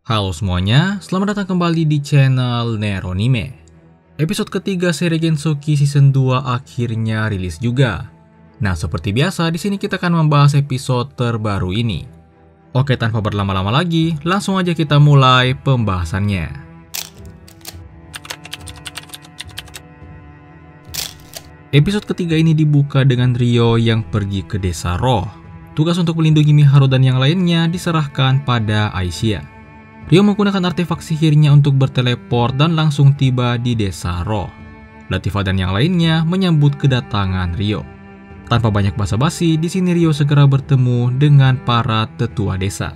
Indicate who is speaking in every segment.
Speaker 1: Halo semuanya, selamat datang kembali di channel Neronime. Episode ketiga seri Gensoki Season 2 akhirnya rilis juga. Nah, seperti biasa, di sini kita akan membahas episode terbaru ini. Oke, tanpa berlama-lama lagi, langsung aja kita mulai pembahasannya. Episode ketiga ini dibuka dengan Ryo yang pergi ke desa roh. Tugas untuk melindungi Miharu dan yang lainnya diserahkan pada Aicia. Ryo menggunakan artefak sihirnya untuk berteleport dan langsung tiba di desa roh. Latifah dan yang lainnya menyambut kedatangan Ryo. Tanpa banyak basa-basi, di sini Ryo segera bertemu dengan para tetua desa.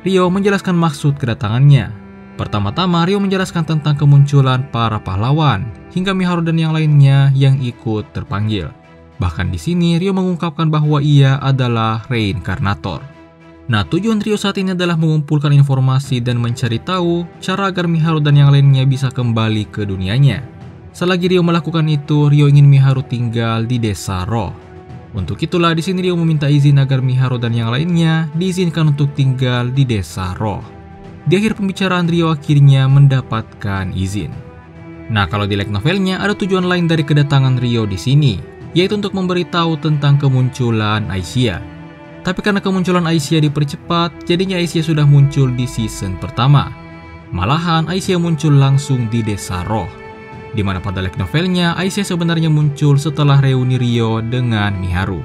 Speaker 1: Ryo menjelaskan maksud kedatangannya. Pertama-tama, Ryo menjelaskan tentang kemunculan para pahlawan, hingga Miharu dan yang lainnya yang ikut terpanggil. Bahkan di sini, Ryo mengungkapkan bahwa ia adalah reinkarnator. Nah, tujuan Ryo saat ini adalah mengumpulkan informasi dan mencari tahu cara agar Miharu dan yang lainnya bisa kembali ke dunianya. Selagi Ryo melakukan itu, Ryo ingin Miharu tinggal di desa roh. Untuk itulah di sini Ryo meminta izin agar Miharu dan yang lainnya diizinkan untuk tinggal di desa roh. Di akhir pembicaraan, Ryo akhirnya mendapatkan izin. Nah, kalau di light novelnya ada tujuan lain dari kedatangan Ryo di sini, yaitu untuk memberitahu tentang kemunculan Aicia. Tapi karena kemunculan Aicia dipercepat, jadinya Aicia sudah muncul di season pertama. Malahan Aicia muncul langsung di desa roh, di mana pada light novelnya Aicia sebenarnya muncul setelah reuni Ryo dengan Miharu.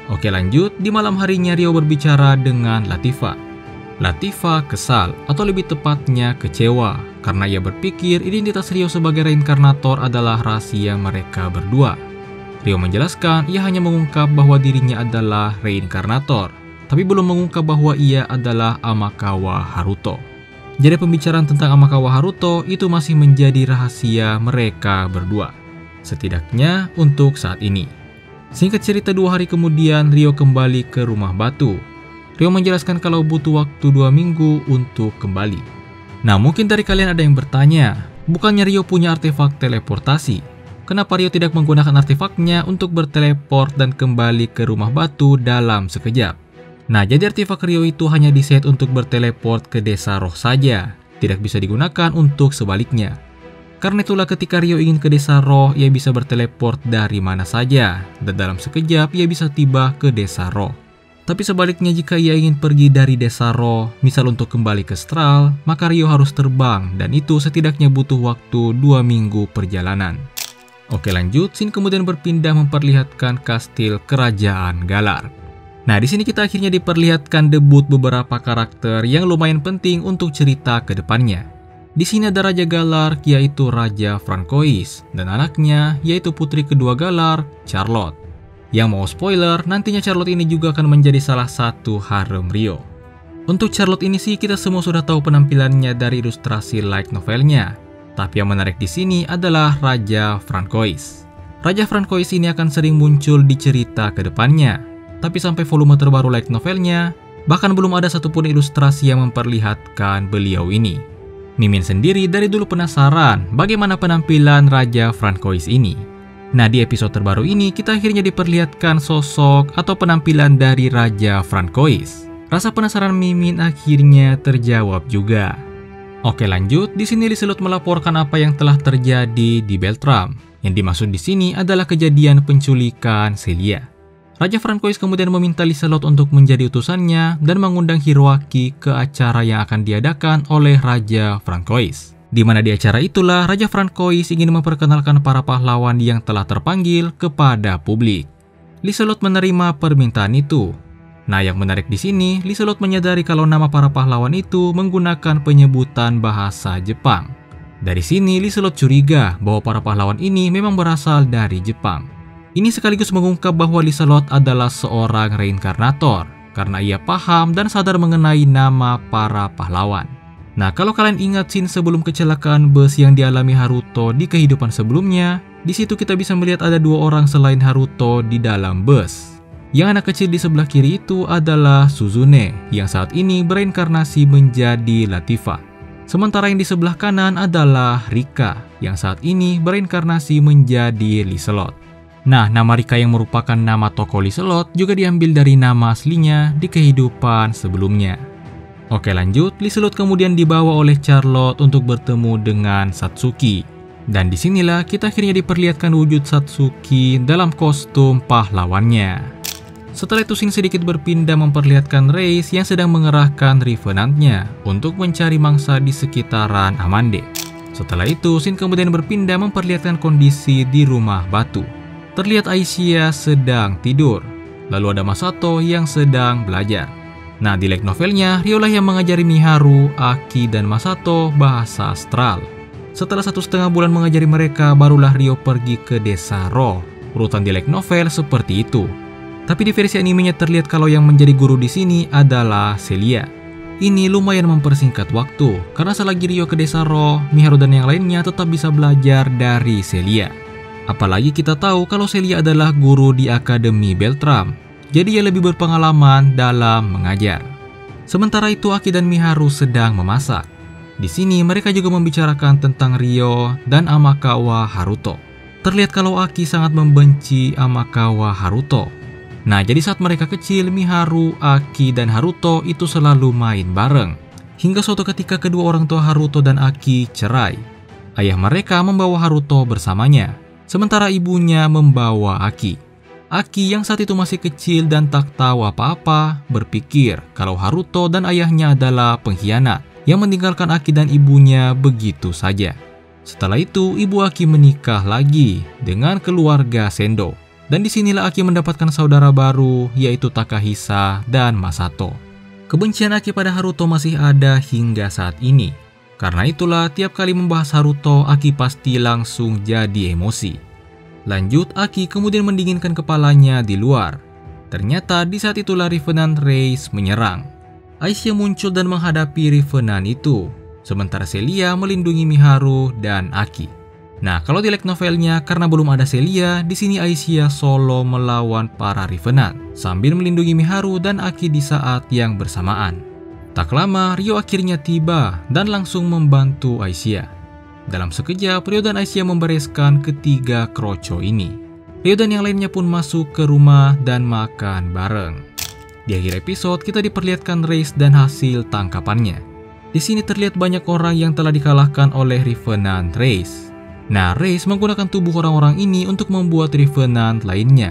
Speaker 1: Oke, lanjut. Di malam harinya Ryo berbicara dengan Latifah. Latifah kesal, atau lebih tepatnya kecewa, karena ia berpikir identitas Ryo sebagai reinkarnator adalah rahasia mereka berdua. Ryo menjelaskan ia hanya mengungkap bahwa dirinya adalah reinkarnator, tapi belum mengungkap bahwa ia adalah Amakawa Haruto. Jadi pembicaraan tentang Amakawa Haruto itu masih menjadi rahasia mereka berdua, setidaknya untuk saat ini. Singkat cerita, 2 hari kemudian Ryo kembali ke rumah batu. Ryo menjelaskan kalau butuh waktu 2 minggu untuk kembali. Nah, mungkin dari kalian ada yang bertanya, bukannya Ryo punya artefak teleportasi? Kenapa Ryo tidak menggunakan artefaknya untuk berteleport dan kembali ke rumah batu dalam sekejap? Nah, jadi artefak Ryo itu hanya diset untuk berteleport ke desa roh saja, tidak bisa digunakan untuk sebaliknya. Karena itulah ketika Ryo ingin ke desa roh, ia bisa berteleport dari mana saja, dan dalam sekejap ia bisa tiba ke desa roh. Tapi sebaliknya jika ia ingin pergi dari desa roh, misal untuk kembali ke Stral, maka Ryo harus terbang, dan itu setidaknya butuh waktu 2 minggu perjalanan. Oke, lanjut. Scene kemudian berpindah memperlihatkan kastil kerajaan Galar. Nah, di sini kita akhirnya diperlihatkan debut beberapa karakter yang lumayan penting untuk cerita ke depannya. Di sini ada Raja Galar, yaitu Raja Francois, dan anaknya, yaitu putri kedua Galar, Charlotte. Yang mau spoiler, nantinya Charlotte ini juga akan menjadi salah satu harem Ryo. Untuk Charlotte ini sih kita semua sudah tahu penampilannya dari ilustrasi light novelnya. Tapi yang menarik di sini adalah Raja Francois. Raja Francois ini akan sering muncul di cerita ke depannya. Tapi sampai volume terbaru light novelnya, bahkan belum ada satupun ilustrasi yang memperlihatkan beliau ini. Mimin sendiri dari dulu penasaran bagaimana penampilan Raja Francois ini. Nah, di episode terbaru ini kita akhirnya diperlihatkan sosok atau penampilan dari Raja Francois. Rasa penasaran Mimin akhirnya terjawab juga. Oke, lanjut. Di sini Liselot melaporkan apa yang telah terjadi di Beltram. Yang dimaksud di sini adalah kejadian penculikan Celia. Raja Francois kemudian meminta Liselot untuk menjadi utusannya dan mengundang Hiroaki ke acara yang akan diadakan oleh Raja Francois. Di mana di acara itulah Raja Francois ingin memperkenalkan para pahlawan yang telah terpanggil kepada publik. Liselot menerima permintaan itu. Nah, yang menarik di sini, Liselot menyadari kalau nama para pahlawan itu menggunakan penyebutan bahasa Jepang. Dari sini, Liselot curiga bahwa para pahlawan ini memang berasal dari Jepang. Ini sekaligus mengungkap bahwa Liselot adalah seorang reinkarnator, karena ia paham dan sadar mengenai nama para pahlawan. Nah, kalau kalian ingat scene sebelum kecelakaan bus yang dialami Haruto di kehidupan sebelumnya, di situ kita bisa melihat ada 2 orang selain Haruto di dalam bus. Yang anak kecil di sebelah kiri itu adalah Suzune, yang saat ini bereinkarnasi menjadi Latifah. Sementara yang di sebelah kanan adalah Rika, yang saat ini bereinkarnasi menjadi Liselot. Nah, nama Rika yang merupakan nama tokoh Liselot juga diambil dari nama aslinya di kehidupan sebelumnya. Oke lanjut, Liselot kemudian dibawa oleh Charlotte untuk bertemu dengan Satsuki. Dan disinilah kita akhirnya diperlihatkan wujud Satsuki dalam kostum pahlawannya. Setelah itu scene sedikit berpindah memperlihatkan Reis yang sedang mengerahkan Revenant-nya untuk mencari mangsa di sekitaran Amande. Setelah itu scene kemudian berpindah memperlihatkan kondisi di rumah batu. Terlihat Aicia sedang tidur, lalu ada Masato yang sedang belajar. Nah, di light novelnya, Ryo lah yang mengajari Miharu, Aki, dan Masato bahasa astral. Setelah 1,5 bulan mengajari mereka, barulah Ryo pergi ke desa Ro. Urutan di light novel seperti itu. Tapi di versi animenya terlihat kalau yang menjadi guru di sini adalah Celia. Ini lumayan mempersingkat waktu, karena selagi Ryo ke desa Ro, Miharu dan yang lainnya tetap bisa belajar dari Celia. Apalagi kita tahu kalau Celia adalah guru di Akademi Beltram, jadi ia lebih berpengalaman dalam mengajar. Sementara itu Aki dan Miharu sedang memasak. Di sini mereka juga membicarakan tentang Ryo dan Amakawa Haruto. Terlihat kalau Aki sangat membenci Amakawa Haruto. Nah, jadi saat mereka kecil, Miharu, Aki, dan Haruto itu selalu main bareng. Hingga suatu ketika kedua orang tua Haruto dan Aki cerai. Ayah mereka membawa Haruto bersamanya, sementara ibunya membawa Aki. Aki yang saat itu masih kecil dan tak tahu apa-apa, berpikir kalau Haruto dan ayahnya adalah pengkhianat yang meninggalkan Aki dan ibunya begitu saja. Setelah itu, ibu Aki menikah lagi dengan keluarga Sendo. Dan disinilah Aki mendapatkan saudara baru, yaitu Takahisa dan Masato. Kebencian Aki pada Haruto masih ada hingga saat ini. Karena itulah tiap kali membahas Haruto, Aki pasti langsung jadi emosi. Lanjut, Aki kemudian mendinginkan kepalanya di luar. Ternyata di saat itulah Revenant Reis menyerang. Aicia muncul dan menghadapi Revenant itu, sementara Celia melindungi Miharu dan Aki. Nah, kalau di light novelnya, karena belum ada Celia, di sini Aicia solo melawan para Revenant sambil melindungi Miharu dan Aki di saat yang bersamaan. Tak lama, Ryo akhirnya tiba dan langsung membantu Aicia. Dalam sekejap, Ryo dan Aicia membereskan ketiga kroco ini. Ryo dan yang lainnya pun masuk ke rumah dan makan bareng. Di akhir episode, kita diperlihatkan Reis dan hasil tangkapannya. Di sini terlihat banyak orang yang telah dikalahkan oleh Revenant Reis. Nah, Reis menggunakan tubuh orang-orang ini untuk membuat Revenant lainnya.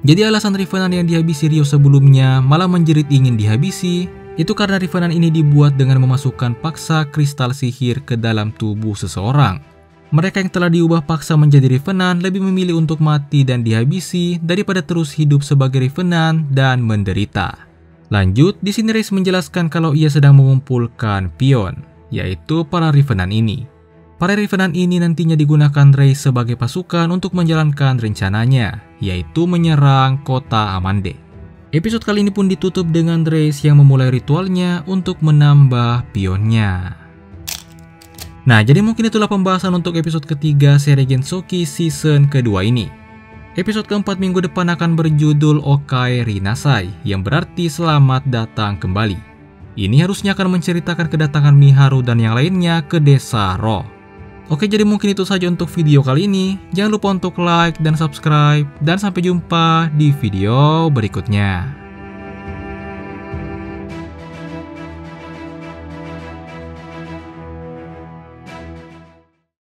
Speaker 1: Jadi alasan Revenant yang dihabisi Ryo sebelumnya malah menjerit ingin dihabisi, itu karena Revenant ini dibuat dengan memasukkan paksa kristal sihir ke dalam tubuh seseorang. Mereka yang telah diubah paksa menjadi Revenant lebih memilih untuk mati dan dihabisi daripada terus hidup sebagai Revenant dan menderita. Lanjut, di sini Reis menjelaskan kalau ia sedang mengumpulkan pion, yaitu para Revenant ini. Para Revenant ini nantinya digunakan Reis sebagai pasukan untuk menjalankan rencananya, yaitu menyerang kota Amande. Episode kali ini pun ditutup dengan Reis yang memulai ritualnya untuk menambah pionnya. Nah, jadi mungkin itulah pembahasan untuk episode ketiga seri Gensoki season kedua ini. Episode keempat minggu depan akan berjudul Okai Rinasai, yang berarti selamat datang kembali. Ini harusnya akan menceritakan kedatangan Miharu dan yang lainnya ke desa Ro. Oke, jadi mungkin itu saja untuk video kali ini. Jangan lupa untuk like dan subscribe, dan sampai jumpa di video berikutnya.